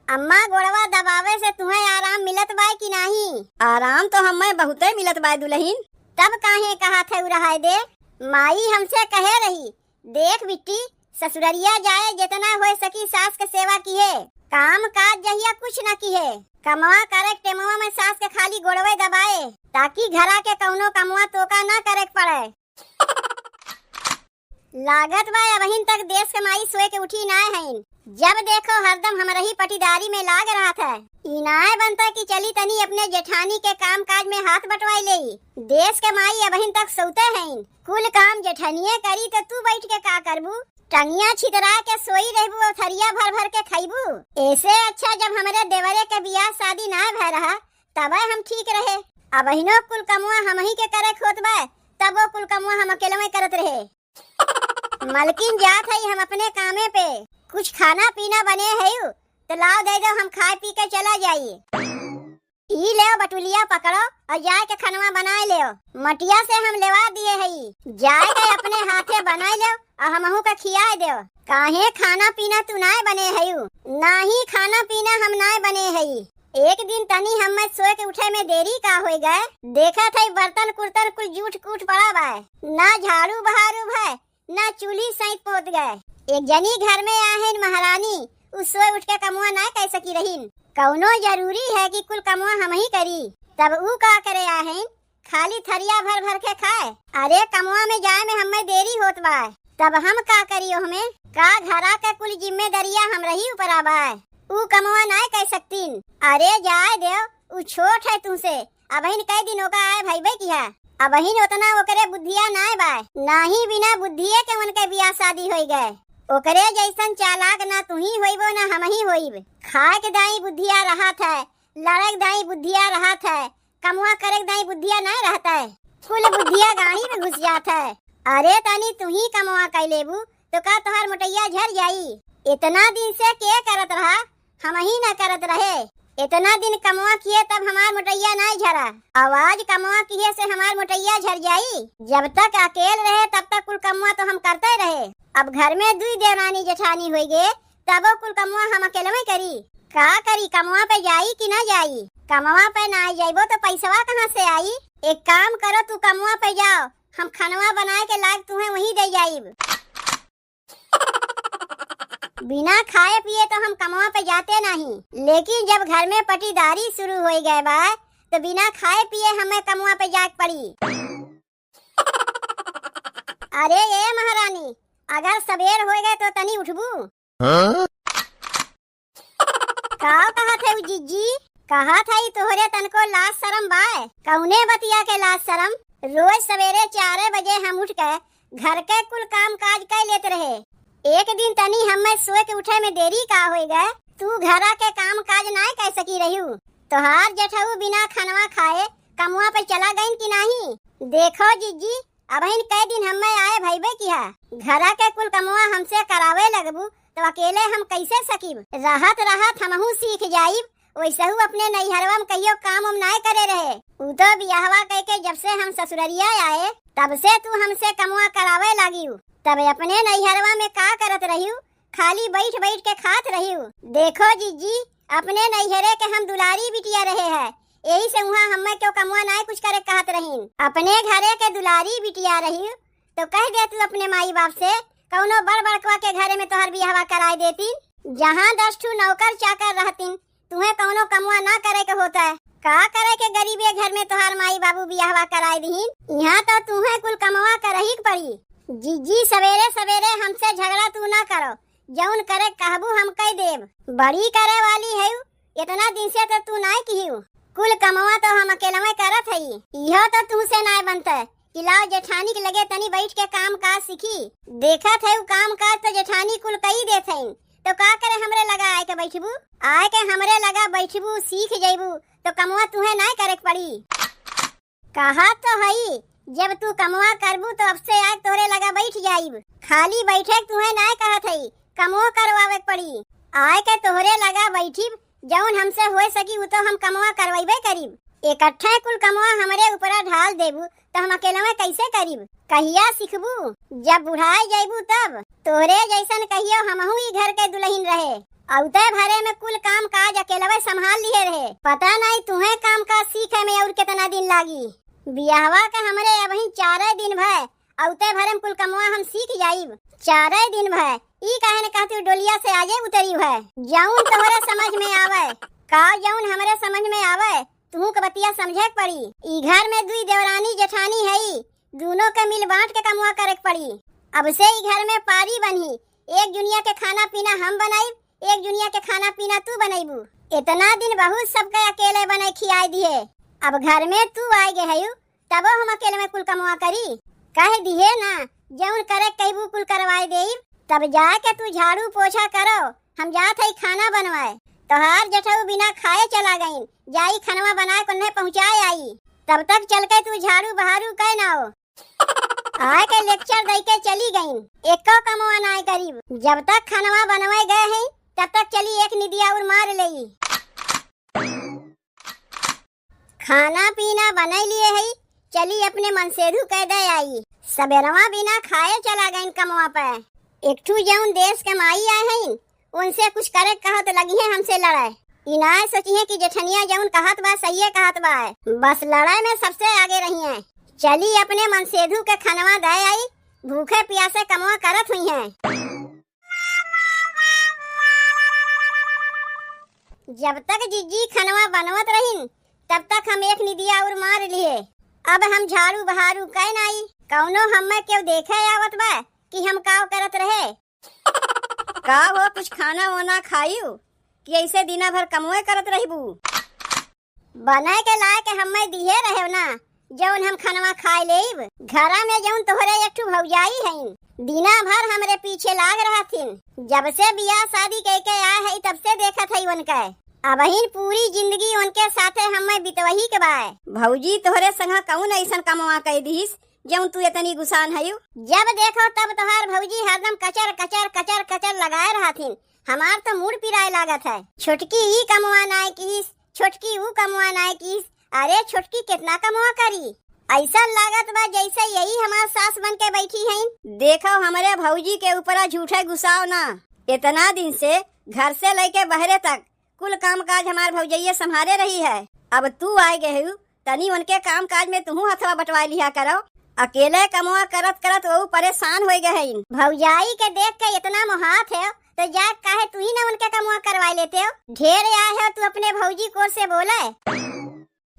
अम्मा गोड़वा दबावे से तुम्हें आराम मिलत बाय कि नहीं? आराम तो हमें बहुते मिलत बाय दुल्हन। तब काहे कहा थे रहा दे? माई हमसे कहे रही, देख बिट्टी ससुररिया जाए जितना हो सकी सास के सेवा की है, काम काज जहिया कुछ न की है, कमवा करे टेमवा में सास के खाली गोड़वे दबाए ताकि घरा के कौनो कमवा तोका न करे पड़े। लागत बा अबहिन तक देश के माई सोए के उठी ना है। जब देखो हरदम हमारा ही पटीदारी में लाग रहा था। इनाय बनता कि चली तनी अपने जेठानी के काम काज में हाथ बटवाई ले। देश के माई अबहिन तक सोते हैं, कुल काम जेठानिये करी तो तू बैठ के का करबू? टंगिया छितरा के सोई रहबू और थरिया भर भर के खाइबू। ऐसे अच्छा जब हमारे देवरे के बियाह शादी ना भय रहा तब हम ठीक रहे। अबहिनो कुल कमुआ हम ही के करे खोत बा, तब वो कुल कमुआ हम अकेले में करत रहे। मलकिन जात है हम अपने कामे पे, कुछ खाना पीना बने है तो लाओ दे दो, हम खाए पी के चला जाइए। ई ले बटुलिया पकड़ो और जाए के खनवा बनाए ले। मटिया से हम लेवा दिए है, जाए के अपने हाथे बनाए ले और हमहू का खियाए दो। काहे खाना पीना तू नाय बने है? ना ही खाना पीना हम नाय बने है। एक दिन तनी हम सोए के उठे में देरी का हो गए, देखा था बर्तन कुर्तन कुछ जूठ कूट पड़ा बा, ना झाड़ू बहारू भाई ना चूल्ही सहित पहुंच गए। एक जनी घर में आहेन महारानी, उस सोए उठ के कमुआ ना कह सकी रहीन। कौनो जरूरी है कि कुल कमुआ हम ही करी? तब ऊ का करे आहेन, खाली थरिया भर भर के खाए। अरे कमुआ में जाए में हमें देरी होत बा, तब हम का करियो? हमें का घरा के कुल जिम्मेदारियां हम रही ऊपर आबाए, ऊ कमुआ ना कह सकतीन। अरे जाए देव, ऊ छोट है तुमसे, अबहिन कई दिनों का आए भाई बे किया, अबहिन उतना ओकरे बुद्धिया नाय बाय, ना ही बिना बुद्धिये के उनके बियाह शादी हो गए। ओकरे जैसन चालाक ना तू ही होइबो ना हम ही होइब। खाए के दाई बुद्धिया रहा था, लड़े के दाई बुद्धिया रहा था, कमुआ करे के दाई बुद्धिया नहीं रहता है, कुल बुद्धिया गाड़ी में घुस जाता है। अरे तनी तू ही कमुआ कह लेबू तो का तोहार मोटैया झर जाई? इतना दिन से के करत रहा? हम ही ना करत रहे। इतना दिन कमुआ किए तब हमार मोटैया नहीं झरा, आवाज कमुआ किए से हमार मोटैया झर जाई? जब तक अकेले रहे तब तक कुल कमुआ तो हम करते रहे। अब घर में दुई देवरानी जेठानी हो गए, तब वो कुल कमुआ हम अकेले में करी। का करी? कमुआ पे जाई कि ना जाई? कमुआ पे ना जाइबो तो पैसवा कहाँ से आई? एक काम करो, तू कमुआ पे जाओ, हम खनवा बनाए के लाग तुम्हें वही दे जाइब। बिना खाए पिए तो हम कमुआ पे जाते नहीं, लेकिन जब घर में पटीदारी शुरू हो गए बा तो बिना खाए पिए हमें कमुआ पे जाग पड़ी। अरे ये महारानी, अगर सबेर हो गए तो तनी उठबू। का कहा थे जीजी? कहा था तोहरे तन को लाज शरम बाय? कौने बतिया के लाज शरम? रोज सवेरे 4 बजे हम उठ के घर के कुल काम काज कर लेते रहे। एक दिन तनी हमें सोए के उठे में देरी का हो गए, तू घरा के काम काज ना कर सकी रही। तोहार जेठऊ बिना खनवा खाए कमुआ पे चला गई कि नहीं? देखो जीजी, अबहिन कई दिन हमें आए भईबे किया, घरा के कुल कमुआ हमसे करावे लगबू तो अकेले हम कैसे सकीब? राहत राहत हमहू सीख जाइब, वैसे अपने नैहरवा में कहियो काम हम ना करे रहे। ऊ तो बियाहवा कह के जब से हम ससुररिया आए तब से तू हमसे कमुआ करावे लगी, तब अपने नैहरवा में का करत रही? खाली बैठ बैठ के खात रही। देखो जीजी, अपने नैहरे के हम दुलारी बिटिया रहे हैं, यही से वहाँ हमें क्यों कमुआ ना कुछ करे कहत रही। अपने घरे के दुलारी बिटिया रही तो कह दे तू अपने माई बाप से, कौनो बड़ बड़कवा के घरे में तोहर बियाहवा कराए देती, जहाँ 10 ठू नौकर चाकर रहतीन, तुम्हें कौनो कमुआ ना करे के होता है। का करे के गरीबे घर में तोहार माई बाबू बियाहवा कराए दीन, यहाँ तो तुम्हें कुल कमुआ करही पड़ी। जीजी सवेरे सवेरे हमसे झगड़ा तू ना करो, जौन करे कहबू हम कह देब। बड़ी करे वाली है, इतना दिन से तो तू ना की, कुल कमवा तो हम अकेला में करत है। यह तो तुमसे ना बनता कि लाओ जेठानी के लगे तनी बैठ के काम काज सीखी। देखा थे काम काज तो जेठानी कुल कही देते हैं, तो का करे हमरे लगा आए के बैठबू? आए के हमरे लगा बैठबू, सीख जाइबू तो कमवा तुम्हें ना करे पड़ी। कहा तो है जब तू कमवा करबू तो अब से आज तोरे लगा बैठ जाइब। खाली बैठे तुम्हें ना कहत है, कमवा करवावे पड़ी। आए के तोहरे लगा बैठिब, जौन हमसे हो सकी वो तो हम कमवा करवाइबे करीब। इकट्ठे कुल कमवा हमरे ऊपर ढाल देबू तो हम अकेला में कैसे करीब? कहिया सीखबू? जब बुढ़ाई जाइबू तब। तोहरे जैसन कहियो हमहू ही घर के दुल्हन रहे, औते भरे में कुल काम काज अकेलवे संभाल लिए रहे। पता नहीं तुम्हें काम का सीखे में और कितना दिन लागी। बियाहवा के हमरे अबही 4 दिन भय औते भरम कुल कमवा हम सीख जाइब। 4 दिन भय ई काहे ने कहती डोलिया से आजे उतरी है। जाऊन तोहरे समझ में आवे का जाऊन हमरे समझ में आवे तू के बतिया समझे पड़ी। ई घर में दुई देवरानी जेठानी है, दोनों के मिल बांट के कमवा करे पड़ी। अब से ई घर में पारी बनी, एक दुनिया के खाना पीना हम बनाई, एक दुनिया के खाना पीना तू बनाईबू। इतना दिन बहुत सबके अकेले बने खियाई दिए, अब घर में तू आए गे है तबो हम अकेले में कुल कमवा करी। कह दिए ना जौन करे कहबू कुल करवाए दे। तब जाके तू झाड़ू पोछा करो, हम जात है खाना बनवाए। तोहार जठऊ बिना खाए चला गई, जाई खानवा बनाए कोन्हे पहुँचाए आई। तब तक चल के तू झाड़ू बहारू कह ना हो आए के लेक्चर दे के चली गई। एको कमवा ना करीब, जब तक खानवा बनवाए गए हैं तब तक चली एक निदिया और मार ले। खाना पीना बना लिए है, चली अपने मन से धू कह दे आई। सबेरवा बिना खाए चला गई कमवा पे। एक ठू जौन देश के माई आए हैं उनसे कुछ करे कहत लगी है हमसे लड़ाई। इनाय सोची है कि जेठनिया जौन कहत बा सही कहत बा, बस लड़ाई में सबसे आगे रही है। चली अपने मन से धू के खानवा दे आई, भूखे प्यासे कमवा करत हुई है। जब तक जिज्जी खानवा बनवत रही तब तक हम एक निदिया और मार लिए। अब हम झाड़ू बहारू कह नाई, कौनो हमें क्यों देखे आवत बा कि हम काव करत रहे। का हो कुछ खाना वाना खायू कि ऐसे दिना भर कमवे करत रहीबू। बनाए के लाए के हमें दिए रहे ना जौन हम खानवा खाए लेब। घरा में जौन तोहरे एक ठू भौजाई है, दिना भर हमरे पीछे लाग रहा थीन। जब से बियाह शादी कह के आए है तब से देखत है उनके। अबहिन पूरी जिंदगी उनके साथे हमें बितवही के बाय। भौजी तोहरे संग कौन ऐसन कमवा कह दीस जौन तू इतनी गुसान है। जब देखो तब तोहार भौजी हरदम कचर कचर कचर कचर लगाए रहथिन। हमार तो मूड पिराए लागत है। छोटकी ई कमवा नाय कीस, छोटकी ऊ कमवा नाय कीस। अरे छोटकी कितना कमवा करी, ऐसा लागत बा जैसे यही हमार सास बन के बैठी है। देखो हमारे भौजी के ऊपर झूठे गुस्साओ ना। इतना दिन से घर से लेके बहरे तक कुल काम काज हमार भौजैया संभाले रही है। अब तू आए गए तनी उनके काम काज में तू हथवा बटवा लिया करो। अकेले कमवा करत करत वो परेशान हो गए। भौजाई के देख के इतना मोहात है तो जा काहे तू ही ना उनके कमवा करवा लेते हो। ढेर आए हो तू अपने भौजी को से बोले।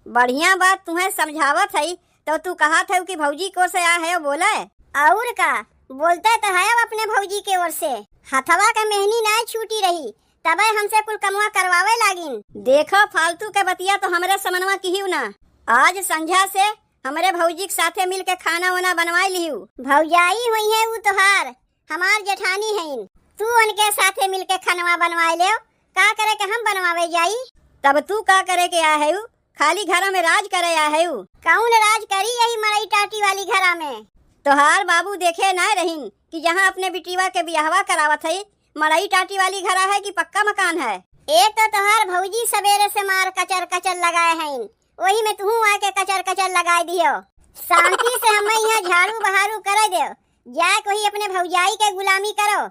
बढ़िया बात तुम्हें समझावत है तो तू कहा था कि भौजी को से आए है बोले। और का बोलते तो है अपने भौजी के ओर से। हथवा का मेहनी ना छूटी रही तब हमसे कुल कमवा करवावे लागिन। देखो फालतू के बतिया तो हमरे समनवा की ना। आज संझा से हमरे भौजी के साथे मिल के खाना वाना बनवाई लिहू। भौजाई हुई है वो तोहार, हमार जेठानी है। तू उनके साथे मिल के खानवा बनवाई ले। का करे के हम बनवावे जाई। तब तू का करे के आए है, खाली घरों में राज करे आए है। कौन राज करी यही मड़ई टाटी वाली घरा में। तोहार बाबू देखे ना रहीन कि जहाँ अपने बिटिया के बियाहवा करावत है मड़ई टाटी वाली घरा है कि पक्का मकान है। एक तो तोहार भौजी सवेरे से मार कचर कचर लगाए हैं, वही में तू आके कचर कचर लगाए दियो। शांति से हमें यहाँ झाड़ू बहारू करे दो, जाए कोई अपने भौजाई के गुलामी करो।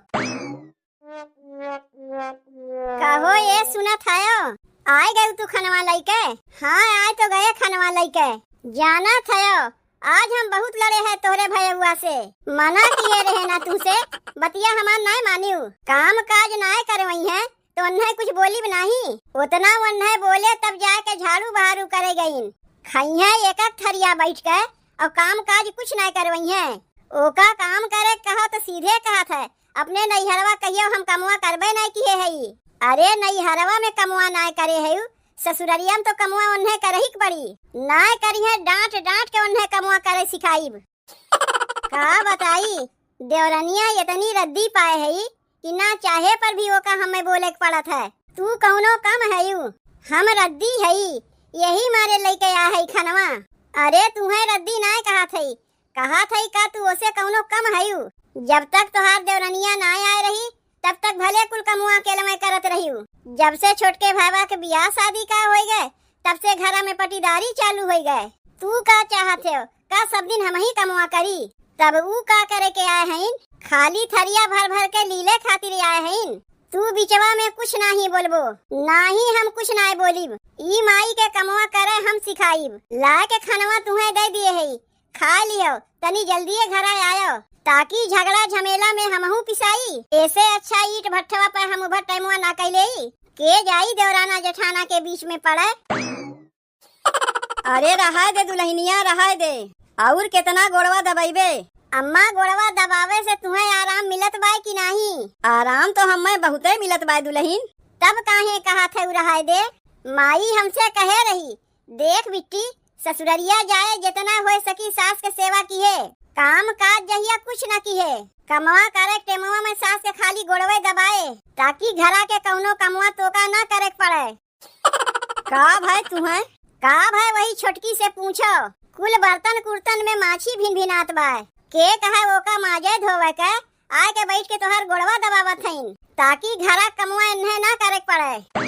कहो ये सुनत है आए गए तू खनवा लइके। हाँ आए तो गए खनवा लइके। जाना था आज हम बहुत लड़े हैं तोरे भैया से। मना किए रहे ना तुमसे, बतिया हमार ना मानियो। काम काज ना करवई है तो उन्हें कुछ बोली नहीं। उतना उन्हें बोले तब जाके झाड़ू बहारू करे गई। खाई है एक एक थरिया बैठ के और काम काज कुछ ना करवई है। ओका काम करे कहो तो सीधे कहा था अपने नैहरवा कहियो हम कमवा करबे नहीं किए है। अरे नैहरवा में कमवा ना करे है, ससुररिया में तो कमवा उन्हें करही पड़ी। ना करी है डांट डांट के उन्हें कमवा करे सिखाईब। का बताई देवरनिया इतनी रद्दी पाए है कि ना चाहे पर भी वो का हमें बोले के पड़त है। तू कौनो कम है हम रद्दी है, यही मारे लेके आ है खनवा। अरे तुम्हें रद्दी ना कहा थी का तू उसे कौनो कम है। जब तक तोहार देवरनिया ना आए रही तब तक भले कुल कमुआ के लमे करत रही। जब से छोटके भाईवा के बियाह शादी का हो गए तब से घरा में पटीदारी चालू हो गए। तू का चाहते हो का सब दिन हम ही कमुआ करी। तब ऊ का करे के आए हैं, खाली थरिया भर भर के लीले खातिर आए हैं। तू बिचवा में कुछ नहीं बोलबो, नाही हम कुछ नहीं बोलिब। ई माई के कमवा करे हम सिखाइब। ला के खानवा तुम्हें दे दिए है, खा लियो, तनी जल्दी घर आयो, ताकि झगड़ा झमेला में हमहू पिसाई। ऐसे अच्छा ईट भट्ठवा पर हम उभर टाइमवा ना कैले के जाई देवराना जेठाना के बीच में पड़े। अरे रहा दे दुल्हनिया, रहा दे, और कितना गोड़वा दबाइबे। अम्मा गोड़वा दबावे से तुम्हें आराम मिलत बाय कि नहीं? आराम तो हमें बहुते मिलत बाय दुल्हन। तब काहे कहा थे रहा दे? माई हमसे कहे रही, देख बिट्टी, ससुररिया जाए जितना हो सकी सास के सेवा की है, काम काज जहिया कुछ न की है, कमवा करे टेमवा में सास के खाली गोड़वे दबाए, ताकि घरा के कौनो कमवा तोका ना करे पड़े। का भाई तुम्हें? का भाई वही छोटकी से पूछो, कुल बर्तन कुर्तन में माछी भिन भिनात बाय, के कहे वो का माजे धोवे के आए के बैठ के तोहर गोड़वा दबावत हईन, ताकि घरा कमवा इन्हें ना करे पड़े।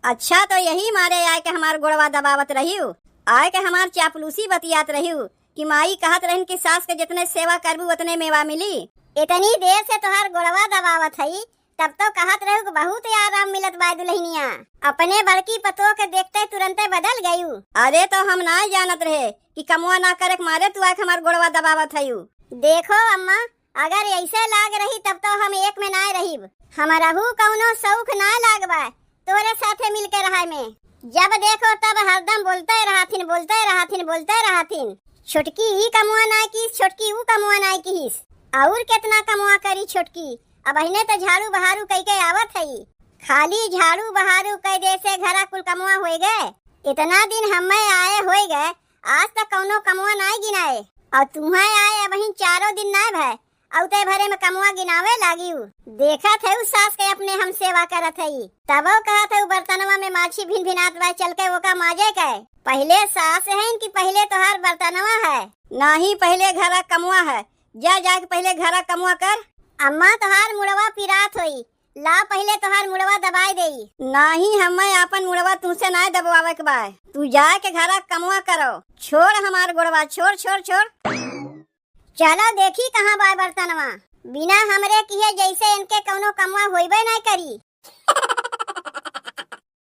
अच्छा तो यही मारे आए के हमार गोड़वा दबावत रहियो, आए के हमार चापलूसी बतियात रहियो कि माई कहत रहन कि सास के जितने सेवा करबू उतने मेवा मिली। इतनी देर से तोहर गोड़वा दबावत हई, तब तो कहत रहू कि बहुत आराम मिलत बाय दुल्हनिया, अपने बड़की पतों के देखते तुरंते बदल गयू। अरे तो हम ना जानत रहे कि कमुआ ना करे मारे तू आके हमार गोड़वा दबावत हयू। देखो अम्मा, अगर ऐसे लाग रही तब तो हम एक में ना रहीब, हमारा कौनो शौक ना लागबा तोरे साथे मिलके रहा में। जब देखो तब हरदम बोलते रहथिन, बोलते रहथिन, बोलते रहथिन, छोटकी ई कमुआ ना की, छोटकी ऊ कमुआ ना की, और कितना कमुआ करी छोटकी। अब अहिने तो झाड़ू बहारू कई के आवत हई, खाली झाड़ू बहारू कई दे से घरा कुल कमुआ होए गए। इतना दिन हमें आए होए गए, आज तक कौनो कमुआ नहीं गिनाए, और तुम्हें आए अब ही 4 दिन ना भय, औते भरे में कमुआ गिनावे लागी। देखा थे उस सास के अपने हम सेवा करत हई, तब कहा थे बर्तनवा में माछी भिन भिनात बा, चल के वो का माजे के। पहले सास है कि पहले तोहार बर्तनवा है? नहीं, पहले घरा कमुआ है, जा जाके पहले घरा कमुआ कर। अम्मा तोहार मुड़वा पिरात होई, ला पहले तोहार मुड़वा दबाई देई। नहीं, हमें अपन मुड़वा तुमसे ना दबवावे के बा, तू जाके घरा कमुआ करो, छोड़ हमार गोड़वा, छोड़ छोड़ छोड़। चलो देखी कहाँ बा बर्तनवा, बिना हमरे किए जैसे इनके कौनो कमुआ होइबे नहीं करी।